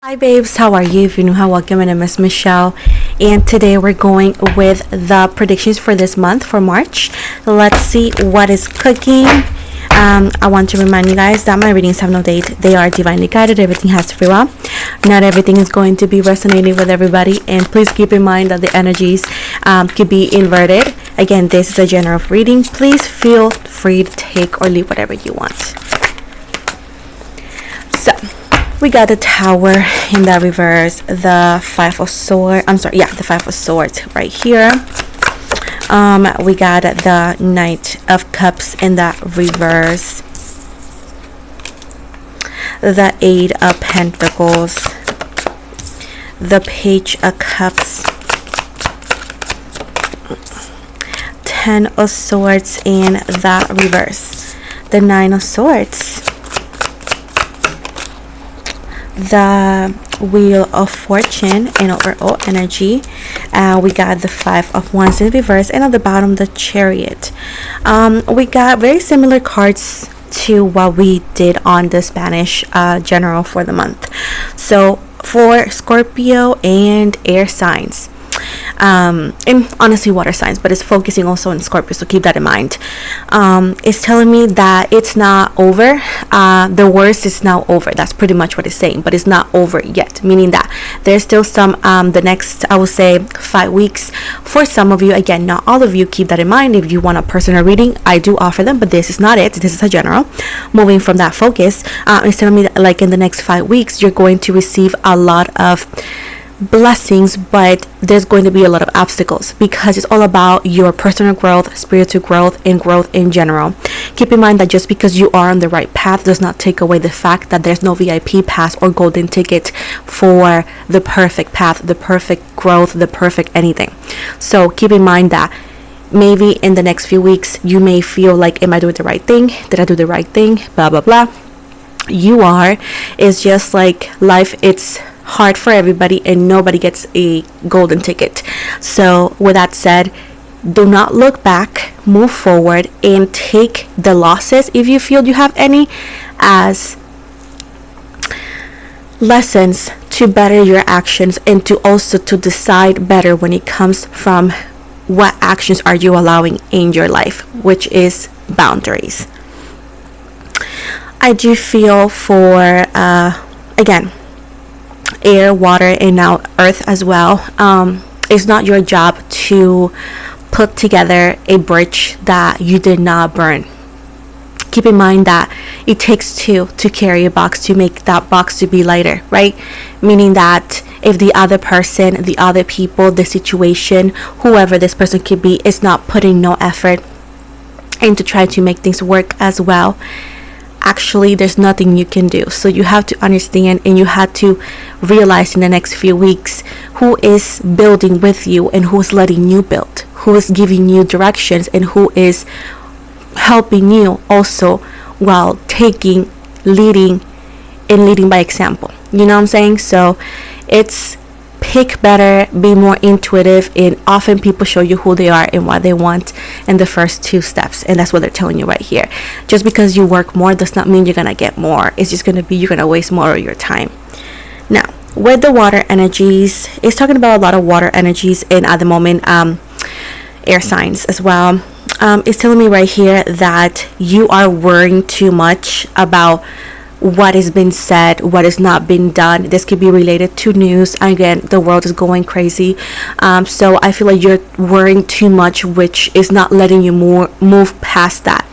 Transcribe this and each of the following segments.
Hi babes, how are you? If you're new, hi, welcome. My name is Michelle, and today we're going with the predictions for this month for March. Let's see what is cooking. I want to remind you guys that my readings have no date. They are divinely guided. Everything has free will. Not everything is going to be resonating with everybody, and please keep in mind that the energies could be inverted. Again, this is a general reading. Please feel free to take or leave whatever you want. So we got the Tower in the reverse, the Five of Swords. The Five of Swords right here. We got the Knight of Cups in the reverse, the Eight of Pentacles, the Page of Cups, Ten of Swords in the reverse, the Nine of Swords, the Wheel of Fortune in overall energy. We got the Five of Wands in reverse, and at the bottom the Chariot. We got very similar cards to what we did on the Spanish general for the month. So for Scorpio and air signs, and honestly water signs, but it's focusing also on Scorpio, so keep that in mind. It's telling me that it's not over. The worst is now over. That's pretty much what it's saying, but it's not over yet, meaning that there's still some the next, I would say, 5 weeks for some of you. Again, not all of you, keep that in mind. If you want a personal reading, I do offer them, but this is not it. This is a general. Moving from that focus, it's telling me that like in the next 5 weeks you're going to receive a lot of blessings, but there's going to be a lot of obstacles because it's all about your personal growth, spiritual growth, and growth in general. Keep in mind that just because you are on the right path does not take away the fact that there's no VIP pass or golden ticket for the perfect path, the perfect growth, the perfect anything. So keep in mind that maybe in the next few weeks you may feel like, am I doing the right thing? Did I do the right thing? Blah blah blah. You are. It's just like life, it's hard for everybody and nobody gets a golden ticket. So with that said, do not look back, move forward, and take the losses, if you feel you have any, as lessons to better your actions and to also to decide better when it comes from what actions are you allowing in your life, which is boundaries. I do feel for again, air, water, and now earth as well. It's not your job to put together a bridge that you did not burn. Keep in mind that it takes two to carry a box, to make that box to be lighter, right? Meaning that if the other person, the other people, the situation, whoever this person could be, is not putting no effort and to try to make things work as well, actually there's nothing you can do. So you have to understand and you have to realize in the next few weeks who is building with you and who is letting you build, who is giving you directions, and who is helping you also while leading by example. You know what I'm saying? So it's pick better, be more intuitive, and often people show you who they are and what they want in the first 2 steps, and that's what they're telling you right here. Just because you work more does not mean you're gonna get more. It's just gonna be you're gonna waste more of your time. Now with the water energies, it's talking about a lot of water energies, and at the moment air signs as well. It's telling me right here that you are worrying too much about what has been said, what has not been done. This could be related to news. Again, the world is going crazy, so I feel like you're worrying too much, which is not letting you move past that.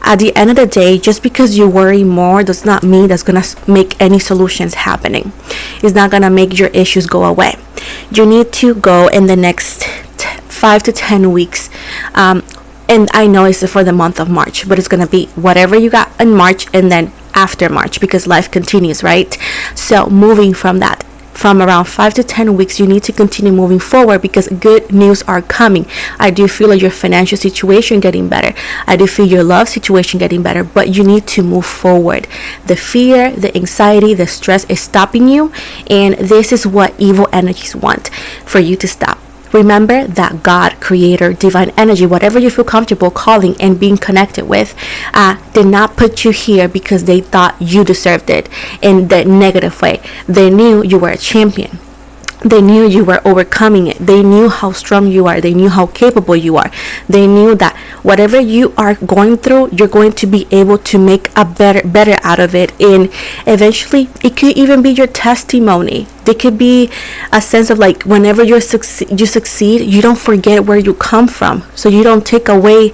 At the end of the day, just because you worry more does not mean that's gonna make any solutions happening. It's not gonna make your issues go away. You need to go in the next 5 to 10 weeks, and I know it's for the month of March, but it's gonna be whatever you got in March and then after March, because life continues, right? So moving from that, from around 5 to 10 weeks, you need to continue moving forward because good news are coming. I do feel like your financial situation getting better. I do feel your love situation getting better, but you need to move forward. The fear, the anxiety, the stress is stopping you, and this is what evil energies want for you to stop. Remember that God creator, divine energy, whatever you feel comfortable calling and being connected with, did not put you here because they thought you deserved it in the negative way. They knew you were a champion. They knew you were overcoming it. They knew how strong you are. They knew how capable you are. They knew that whatever you are going through, you're going to be able to make a better out of it. And eventually, it could even be your testimony. There could be a sense of like, whenever you succeed, you don't forget where you come from. So you don't take away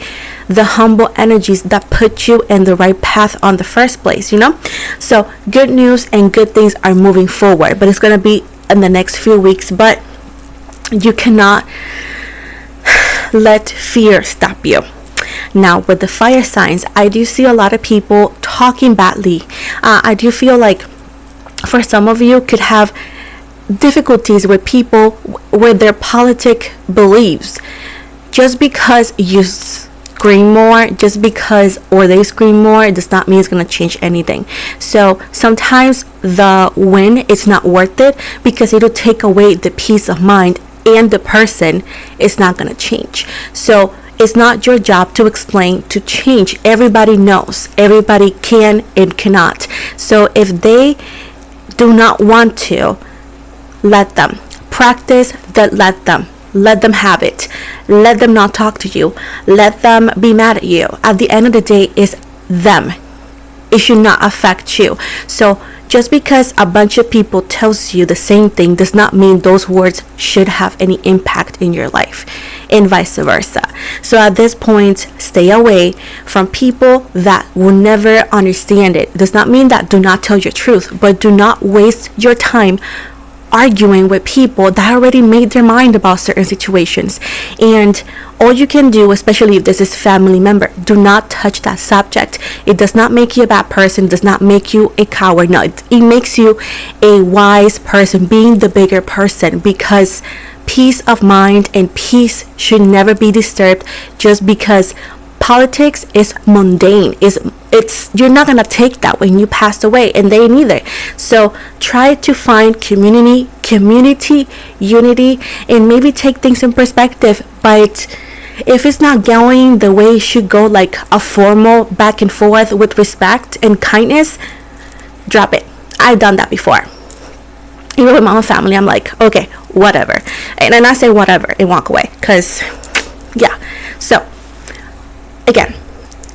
the humble energies that put you in the right path on the first place, you know? So good news and good things are moving forward, but it's going to be in the next few weeks. But you cannot let fear stop you. Now, with the fire signs, I do see a lot of people talking badly. I do feel like for some of you could have difficulties with people with their politic beliefs. Just because you scream more, just because or they scream more, it does not mean it's going to change anything. So sometimes the win is not worth it because it'll take away the peace of mind, and the person is not going to change. So it's not your job to explain to change. Everybody knows. Everybody can and cannot. So if they do not want to, let them practice that. Let them have it. Let them not talk to you. Let them be mad at you. At the end of the day, it's them. It should not affect you. So just because a bunch of people tells you the same thing does not mean those words should have any impact in your life, and vice versa. So at this point, stay away from people that will never understand it. It does not mean that do not tell your truth, but do not waste your time arguing with people that already made their mind about certain situations. And all you can do, especially if this is family member, do not touch that subject. It does not make you a bad person. It does not make you a coward. No, it makes you a wise person, being the bigger person, because peace of mind and peace should never be disturbed just because politics is mundane. It's you're not gonna take that when you pass away, and they neither. So try to find community, unity, and maybe take things in perspective. But if it's not going the way it should go, like a formal back and forth with respect and kindness, drop it. I've done that before. Even with my own family, I'm like, okay, whatever. And then I say whatever and walk away. Because, yeah. So, again,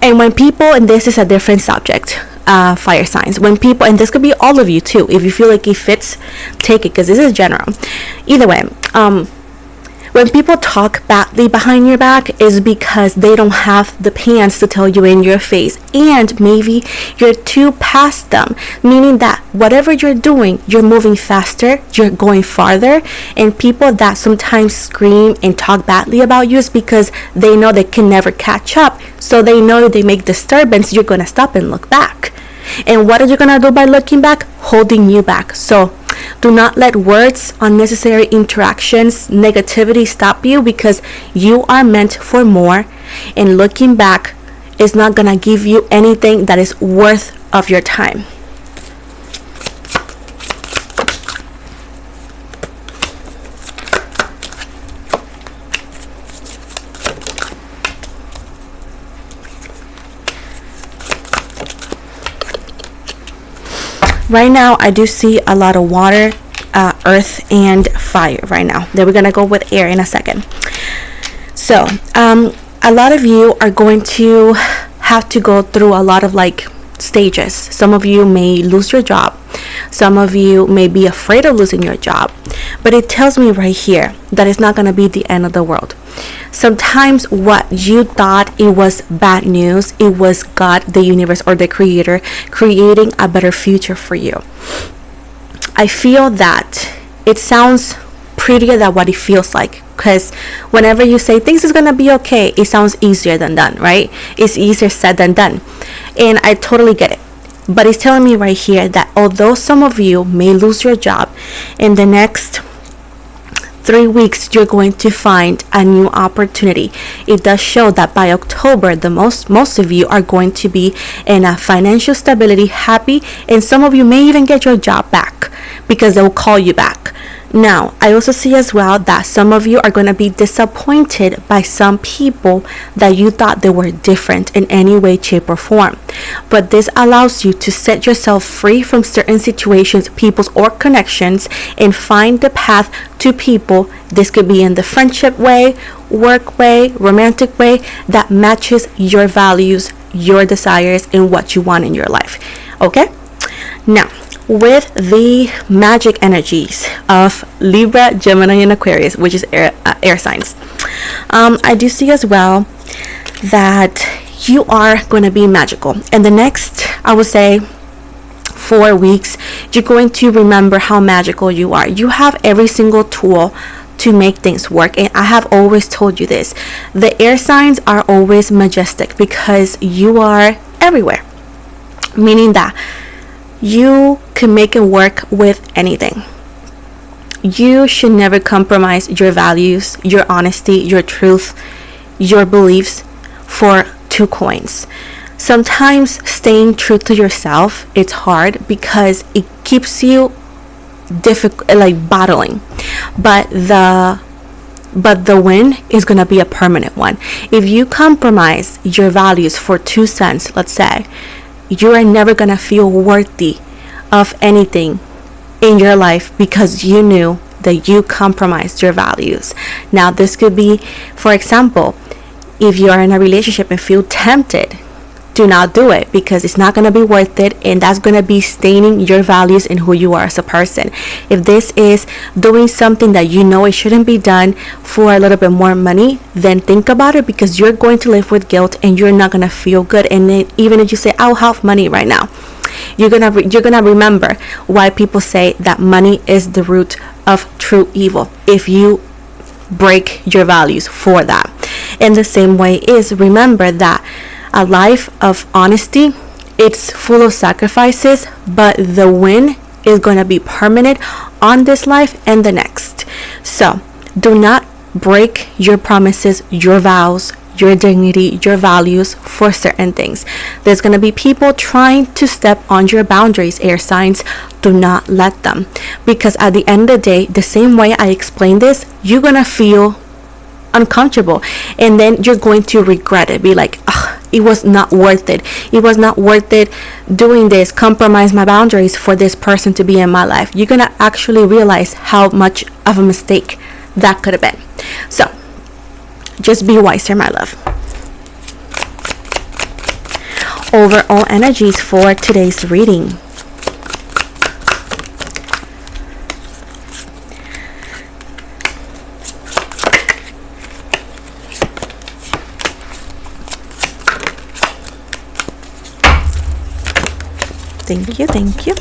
and when people, and this is a different subject, fire signs, when people, and this could be all of you too, if you feel like it fits, take it, because this is general. Either way, when people talk badly behind your back is because they don't have the pants to tell you in your face, and maybe you're too past them, meaning that whatever you're doing, you're moving faster, you're going farther. And people that sometimes scream and talk badly about you is because they know they can never catch up. So they know if they make disturbance, you're going to stop and look back. And what are you going to do by looking back? Holding you back. So do not let words, unnecessary interactions, negativity stop you, because you are meant for more, and looking back is not going to give you anything that is worth of your time. Right now, I do see a lot of water, earth, and fire right now. Then we're going to go with air in a second. So, a lot of you are going to have to go through a lot of like stages. Some of you may lose your job. Some of you may be afraid of losing your job. But it tells me right here that it's not going to be the end of the world. Sometimes what you thought it was bad news, it was God, the universe, or the creator creating a better future for you. I feel that it sounds prettier than what it feels like, because whenever you say things is gonna be okay, it sounds easier than done, right? It's easier said than done, and I totally get it. But it's telling me right here that although some of you may lose your job, in the next 3 weeks you're going to find a new opportunity. It does show that by October, the most of you are going to be in a financial stability, happy, and some of you may even get your job back because they will call you back. Now, I also see as well that some of you are going to be disappointed by some people that you thought they were different in any way, shape, or form. But this allows you to set yourself free from certain situations, peoples, or connections, and find the path to people. This could be in the friendship way, work way, romantic way that matches your values, your desires, and what you want in your life. Okay? Now, with the magic energies of Libra, Gemini, and Aquarius, which is air signs, I do see as well that you are going to be magical. And the next, I would say, 4 weeks, you're going to remember how magical you are. You have every single tool to make things work, and I have always told you this. The air signs are always majestic because you are everywhere, meaning that you can make it work with anything. You should never compromise your values, your honesty, your truth, your beliefs for 2 coins. Sometimes staying true to yourself, it's hard because it keeps you difficult, like battling, but the win is going to be a permanent one. If you compromise your values for 2 cents, let's say, you are never going to feel worthy of anything in your life because you knew that you compromised your values. Now, this could be, for example, if you are in a relationship and feel tempted, do not do it because it's not going to be worth it, and that's going to be staining your values and who you are as a person. If this is doing something that you know it shouldn't be done for a little bit more money, then think about it because you're going to live with guilt and you're not going to feel good. And then even if you say, I'll have money right now, you're gonna remember why people say that money is the root of true evil if you break your values for that. In the same way is, remember that a life of honesty, it's full of sacrifices, but the win is going to be permanent on this life and the next. So do not break your promises, your vows, your dignity, your values for certain things. There's going to be people trying to step on your boundaries, air signs. Do not let them, because at the end of the day, the same way I explained this, you're going to feel uncomfortable and then you're going to regret it. Be like, it was not worth it. It was not worth it doing this, compromise my boundaries for this person to be in my life. You're going to actually realize how much of a mistake that could have been. So just be wiser, my love. Overall energies for today's reading. Thank you, thank you.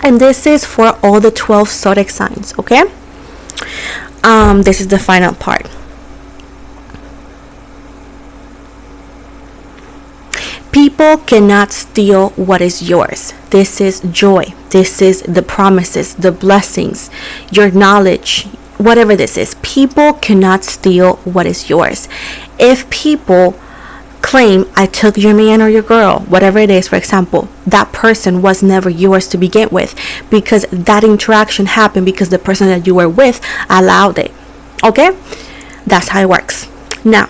And this is for all the 12 zodiac signs, okay? This is the final part. People cannot steal what is yours. This is joy. This is the promises, the blessings, your knowledge, whatever this is. People cannot steal what is yours. If people claim, I took your man or your girl, whatever it is, for example, that person was never yours to begin with, because that interaction happened because the person that you were with allowed it. Okay? That's how it works. Now,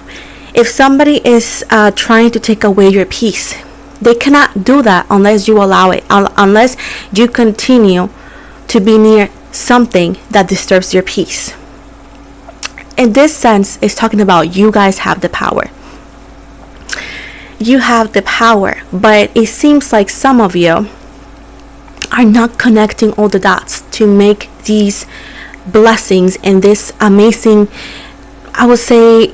if somebody is trying to take away your peace, they cannot do that unless you allow it, unless you continue to be near something that disturbs your peace. In this sense, it's talking about you guys have the power. You have the power, but it seems like some of you are not connecting all the dots to make these blessings and this amazing, I would say,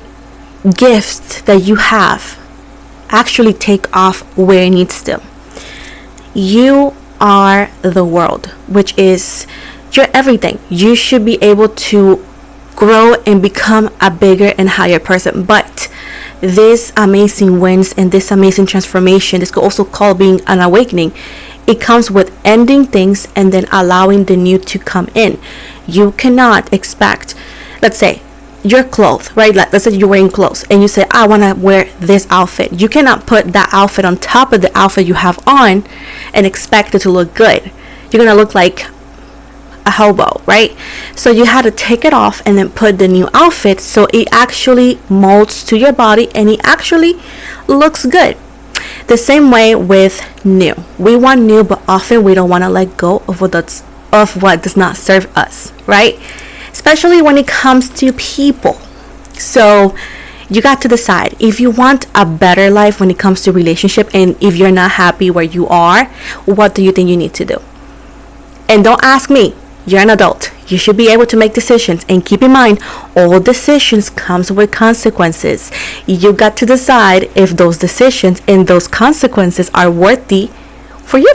gift that you have actually take off where it needs to. You are the world, which is your everything. You should be able to grow and become a bigger and higher person, but this amazing wins and this amazing transformation, this could also call being an awakening. It comes with ending things and then allowing the new to come in. You cannot expect, let's say, your clothes, right? Like, let's say you're wearing clothes and you say, I want to wear this outfit. You cannot put that outfit on top of the outfit you have on and expect it to look good. You're going to look like a hobo, right? So you had to take it off and then put the new outfit so it actually molds to your body and it actually looks good. The same way with new. We want new, but often we don't want to let go of what does not serve us, right? Especially when it comes to people. So you got to decide if you want a better life when it comes to relationship, and if you're not happy where you are, what do you think you need to do? And don't ask me. You're an adult. You should be able to make decisions, and keep in mind, all decisions comes with consequences. You got to decide if those decisions and those consequences are worthy for you.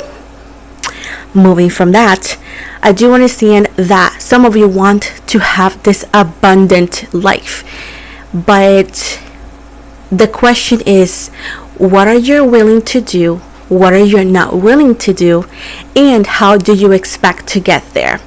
Moving from that, I do understand that some of you want to have this abundant life, but the question is, what are you willing to do? What are you not willing to do? And how do you expect to get there?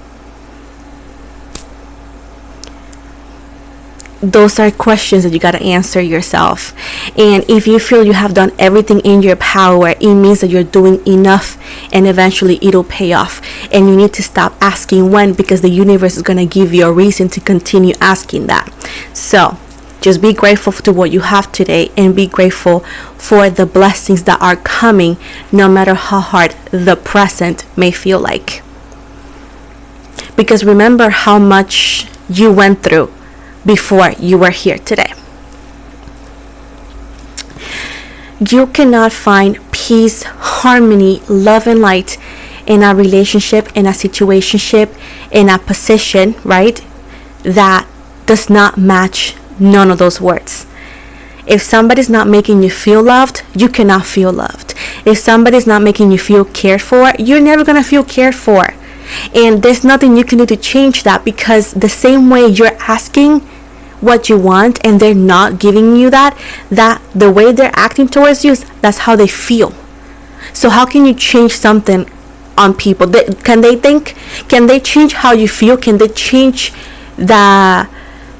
Those are questions that you got to answer yourself. And if you feel you have done everything in your power, it means that you're doing enough, and eventually it'll pay off. And you need to stop asking when, because the universe is going to give you a reason to continue asking that. So just be grateful to what you have today, and be grateful for the blessings that are coming, no matter how hard the present may feel like. Because remember how much you went through before you were here today. You cannot find peace, harmony, love, and light in a relationship, in a situationship, in a position, right, that does not match none of those words. If somebody's not making you feel loved, you cannot feel loved. If somebody's not making you feel cared for, you're never going to feel cared for. And there's nothing you can do to change that, because the same way you're asking what you want and they're not giving you that the way they're acting towards you, that's how they feel. So how can you change something on people? Can they change how you feel? Can they change that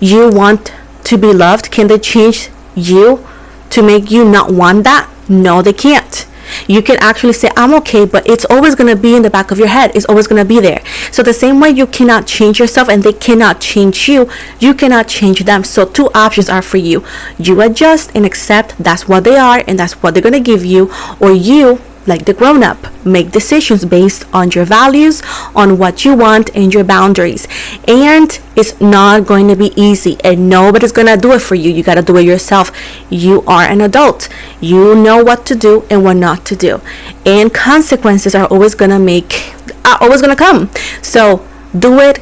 you want to be loved? Can they change you to make you not want that? No, they can't. You can actually say, I'm okay, but it's always going to be in the back of your head. It's always going to be there. So the same way you cannot change yourself and they cannot change you, you cannot change them. So two options are for you. You adjust and accept that's what they are and that's what they're going to give you, or you, like the grown-up, make decisions based on your values, on what you want, and your boundaries. And it's not going to be easy, and nobody's going to do it for you. You got to do it yourself. You are an adult. You know what to do and what not to do, and consequences are always going to come. So do it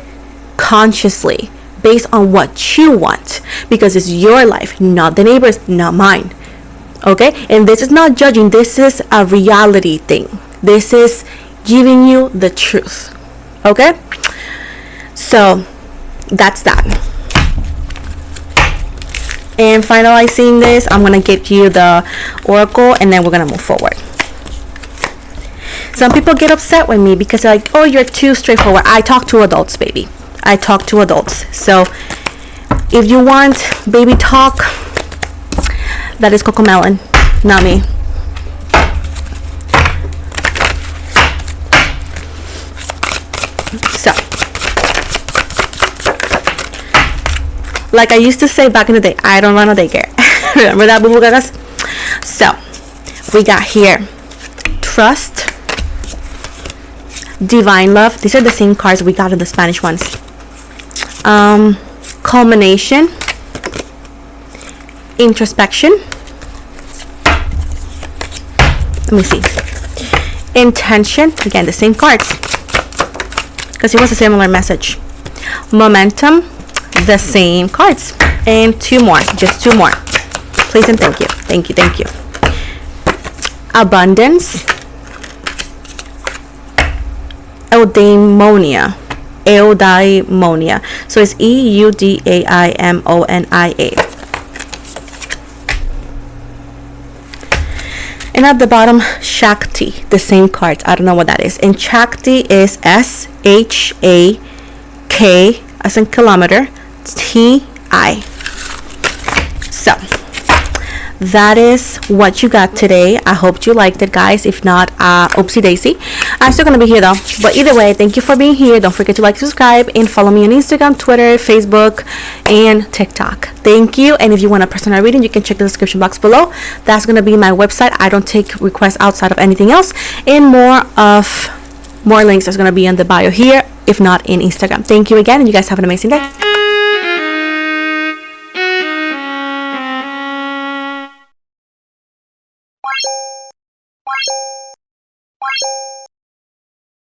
consciously based on what you want, because it's your life, not the neighbor's, not mine. Okay, and this is not judging, this is a reality thing. This is giving you the truth. Okay, so that's that. And finalizing this, I'm gonna get you the oracle, and then we're gonna move forward. Some people get upset with me because they're like, oh, you're too straightforward. I talk to adults, baby. I talk to adults. So if you want baby talk, that is Coco Melon, not me. So, like I used to say back in the day, I don't run a daycare. Remember that, boo boo gagas? So, we got here trust, divine love. These are the same cards we got in the Spanish ones. Culmination, introspection. Let me see. Intention. Again, the same cards, because it was a similar message. Momentum. The same cards. And two more. Just two more. Please and thank you. Thank you. Thank you. Abundance. Eudaimonia. Eudaimonia. So it's EUDAIMONIA. And at the bottom, Shakti, the same cards. I don't know what that is. And Shakti is SHAK as in kilometer, TI. So that is what you got today. I hope you liked it, guys. If not, oopsie daisy. I'm still gonna be here though, but either way, thank you for being here. Don't forget to like, subscribe, and follow me on Instagram, Twitter, Facebook, and TikTok. Thank you. And if you want a personal reading, you can check the description box below. That's gonna be my website. I don't take requests outside of anything else, and more links is gonna be in the bio here, if not in Instagram. Thank you again, and you guys have an amazing day.